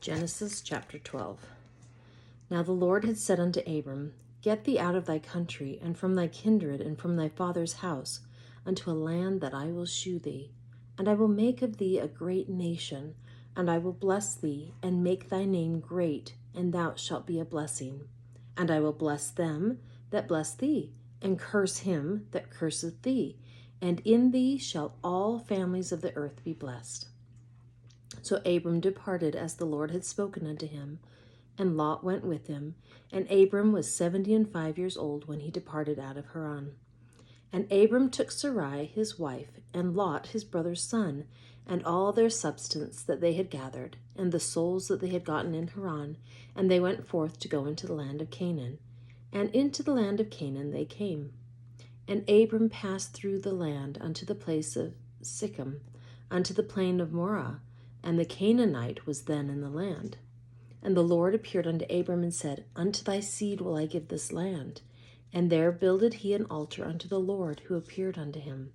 Genesis chapter 12. Now the Lord had said unto Abram, Get thee out of thy country, and from thy kindred, and from thy father's house, unto a land that I will shew thee. And I will make of thee a great nation, and I will bless thee, and make thy name great, and thou shalt be a blessing. And I will bless them that bless thee, and curse him that curseth thee. And in thee shall all families of the earth be blessed. So Abram departed as the Lord had spoken unto him, and Lot went with him. And Abram was 75 years old when he departed out of Haran. And Abram took Sarai his wife, and Lot his brother's son, and all their substance that they had gathered, and the souls that they had gotten in Haran, and they went forth to go into the land of Canaan. And into the land of Canaan they came. And Abram passed through the land unto the place of Sichem, unto the plain of Moreh, and the Canaanite was then in the land. And the Lord appeared unto Abram and said, Unto thy seed will I give this land. And there builded he an altar unto the Lord who appeared unto him.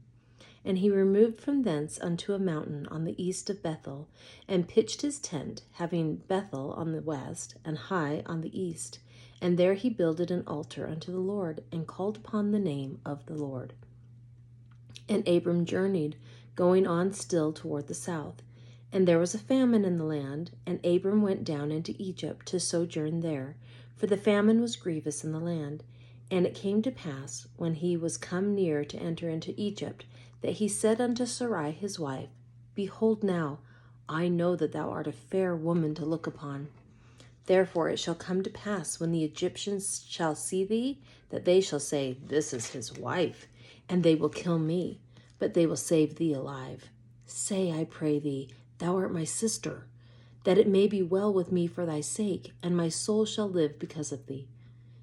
And he removed from thence unto a mountain on the east of Bethel, and pitched his tent, having Bethel on the west, and Hai on the east. And there he builded an altar unto the Lord, and called upon the name of the Lord. And Abram journeyed, going on still toward the south. And there was a famine in the land, and Abram went down into Egypt to sojourn there, for the famine was grievous in the land. And it came to pass, when he was come near to enter into Egypt, that he said unto Sarai his wife, Behold now, I know that thou art a fair woman to look upon. Therefore it shall come to pass, when the Egyptians shall see thee, that they shall say, This is his wife, and they will kill me, but they will save thee alive. Say, I pray thee, Thou art my sister, that it may be well with me for thy sake, and my soul shall live because of thee.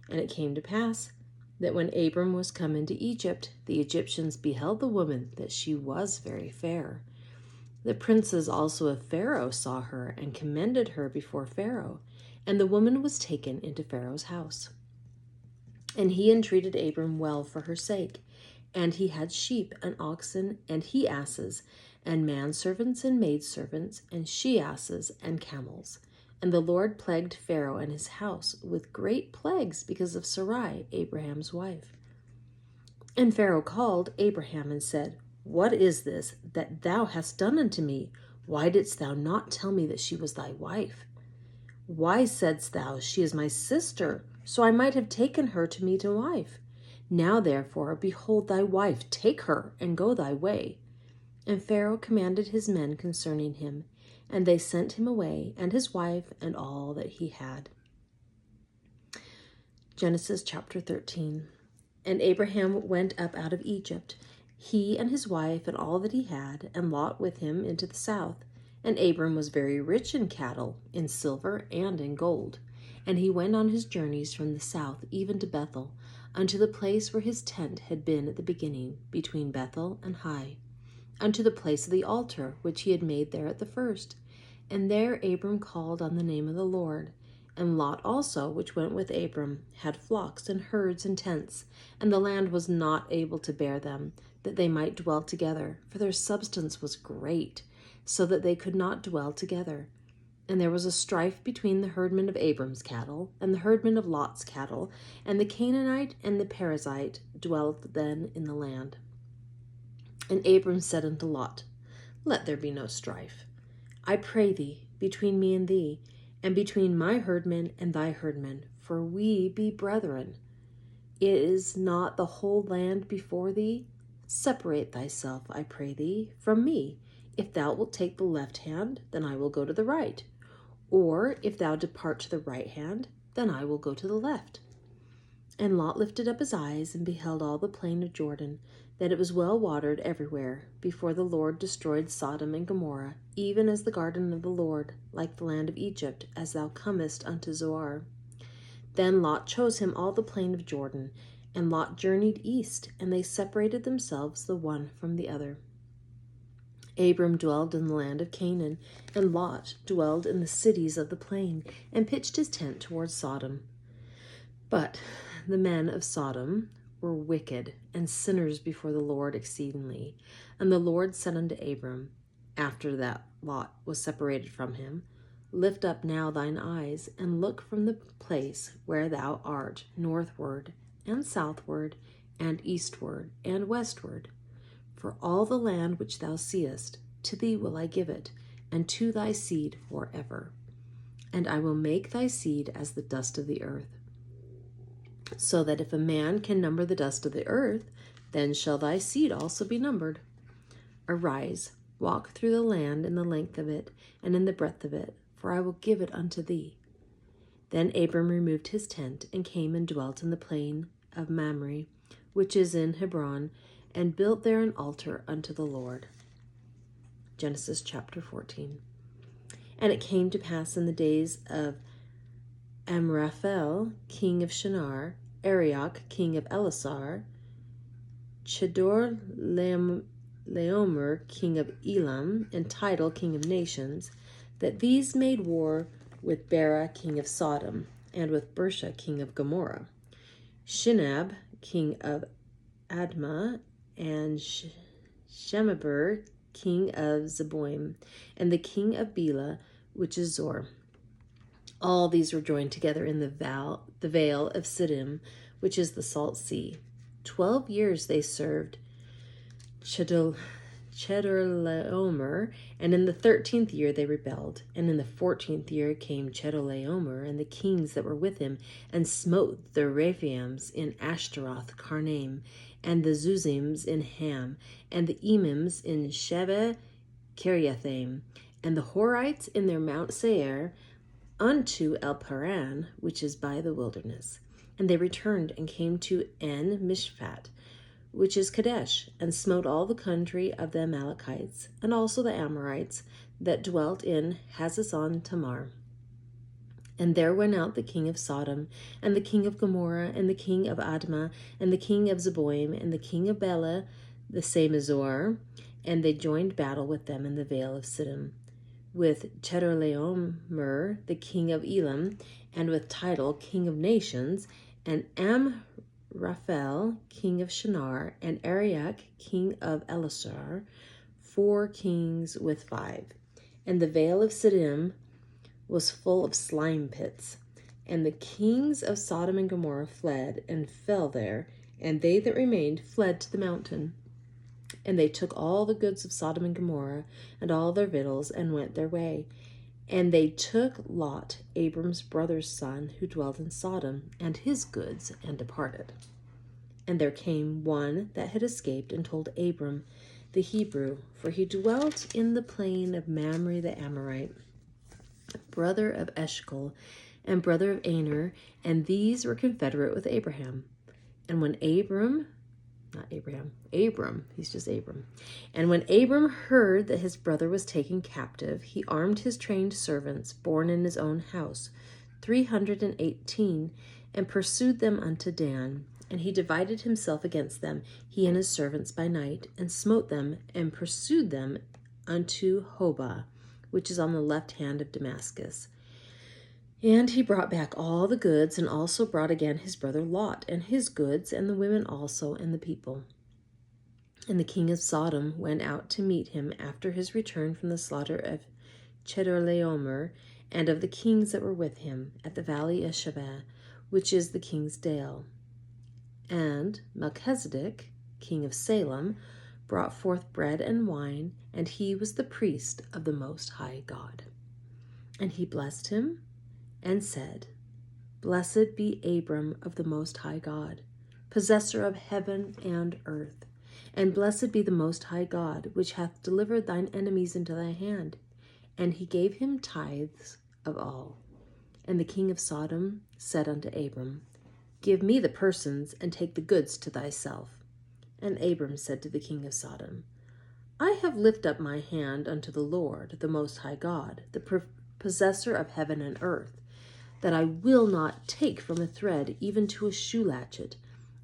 And it came to pass, that when Abram was come into Egypt, the Egyptians beheld the woman, that she was very fair. The princes also of Pharaoh saw her, and commended her before Pharaoh. And the woman was taken into Pharaoh's house. And he entreated Abram well for her sake. And he had sheep and oxen and he-asses, and manservants and maidservants, and she-asses and camels. And the Lord plagued Pharaoh and his house with great plagues because of Sarai, Abraham's wife. And Pharaoh called Abraham and said, What is this that thou hast done unto me? Why didst thou not tell me that she was thy wife? Why saidst thou, She is my sister, so I might have taken her to me to wife? Now therefore, behold thy wife, take her, and go thy way. And Pharaoh commanded his men concerning him, and they sent him away, and his wife, and all that he had. Genesis chapter 13. And Abraham went up out of Egypt, he and his wife, and all that he had, and Lot with him into the south. And Abram was very rich in cattle, in silver, and in gold. And he went on his journeys from the south even to Bethel, unto the place where his tent had been at the beginning, between Bethel and Hai, unto the place of the altar which he had made there at the first. And there Abram called on the name of the Lord. And Lot also, which went with Abram, had flocks and herds and tents, and the land was not able to bear them, that they might dwell together, for their substance was great, so that they could not dwell together. And there was a strife between the herdmen of Abram's cattle and the herdmen of Lot's cattle, and the Canaanite and the Perizzite dwelt then in the land. And Abram said unto Lot, Let there be no strife, I pray thee, between me and thee, and between my herdmen and thy herdmen, for we be brethren. Is not the whole land before thee? Separate thyself, I pray thee, from me. If thou wilt take the left hand, then I will go to the right. Or if thou depart to the right hand, then I will go to the left. And Lot lifted up his eyes and beheld all the plain of Jordan, that it was well watered everywhere, before the Lord destroyed Sodom and Gomorrah, even as the garden of the Lord, like the land of Egypt, as thou comest unto Zoar. Then Lot chose him all the plain of Jordan, and Lot journeyed east, and they separated themselves the one from the other. Abram dwelled in the land of Canaan, and Lot dwelled in the cities of the plain, and pitched his tent toward Sodom. But the men of Sodom were wicked and sinners before the Lord exceedingly. And the Lord said unto Abram, after that Lot was separated from him, Lift up now thine eyes, and look from the place where thou art, northward, and southward, and eastward, and westward. For all the land which thou seest, to thee will I give it, and to thy seed forever. And I will make thy seed as the dust of the earth, so that if a man can number the dust of the earth, then shall thy seed also be numbered. Arise, walk through the land in the length of it, and in the breadth of it, for I will give it unto thee. Then Abram removed his tent, and came and dwelt in the plain of Mamre, which is in Hebron, and built there an altar unto the Lord. Genesis chapter 14. And it came to pass in the days of Amraphel, king of Shinar, Arioch, king of Elasar, Chedorlaomer, king of Elam, and Tidal, king of nations, that these made war with Bera, king of Sodom, and with Bersha, king of Gomorrah, Shinab, king of Admah, and Shemeber, king of Zeboim, and the king of Bela, which is Zor. All these were joined together in the vale of Siddim, which is the salt sea. 12 years they served Chedorlaomer, and in the 13th year they rebelled. And in the 14th year came Chedorlaomer and the kings that were with him, and smote the Rephaims in Ashtaroth Karnaim, and the Zuzims in Ham, and the Emims in Sheba Kiriathaim, and the Horites in their Mount Seir, unto El Paran, which is by the wilderness. And they returned and came to En Mishpat, which is Kadesh, and smote all the country of the Amalekites, and also the Amorites that dwelt in Hazazon Tamar. And there went out the king of Sodom, and the king of Gomorrah, and the king of Admah, and the king of Zeboim, and the king of Bela, the same as Zoar, and they joined battle with them in the vale of Siddim, with Chedorlaomer, the king of Elam, and with Tidal, king of nations, and Amraphel, king of Shinar, and Arioch, king of Elasar, 4 kings with 5. And the vale of Siddim was full of slime pits. And the kings of Sodom and Gomorrah fled and fell there, and they that remained fled to the mountain. And they took all the goods of Sodom and Gomorrah, and all their victuals, and went their way. And they took Lot, Abram's brother's son, who dwelt in Sodom, and his goods, and departed. And there came one that had escaped, and told Abram the Hebrew, for he dwelt in the plain of Mamre the Amorite, brother of Eshcol, and brother of Aner, and these were confederate with Abraham. And when Abram, he's just Abram. And when Abram heard that his brother was taken captive, he armed his trained servants, born in his own house, 318, and pursued them unto Dan. And he divided himself against them, he and his servants by night, and smote them, and pursued them unto Hobah, which is on the left hand of Damascus. And he brought back all the goods, and also brought again his brother Lot, and his goods, and the women also, and the people. And the king of Sodom went out to meet him after his return from the slaughter of Chedorlaomer, and of the kings that were with him, at the valley of Shaveh, which is the king's dale. And Melchizedek, king of Salem, brought forth bread and wine, and he was the priest of the Most High God. And he blessed him, and said, Blessed be Abram of the Most High God, possessor of heaven and earth, and blessed be the Most High God, which hath delivered thine enemies into thy hand. And he gave him tithes of all. And the king of Sodom said unto Abram, Give me the persons, and take the goods to thyself. And Abram said to the king of Sodom, I have lifted up my hand unto the Lord, the Most High God, the possessor of heaven and earth, that I will not take from a thread even to a shoe latchet,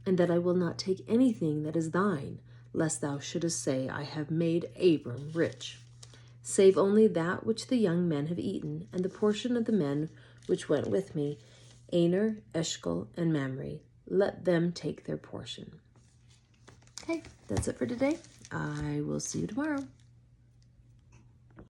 and that I will not take anything that is thine, lest thou shouldest say, I have made Abram rich, save only that which the young men have eaten, and the portion of the men which went with me, Aner, Eshcol, and Mamre. Let them take their portion. Okay, that's it for today. I will see you tomorrow.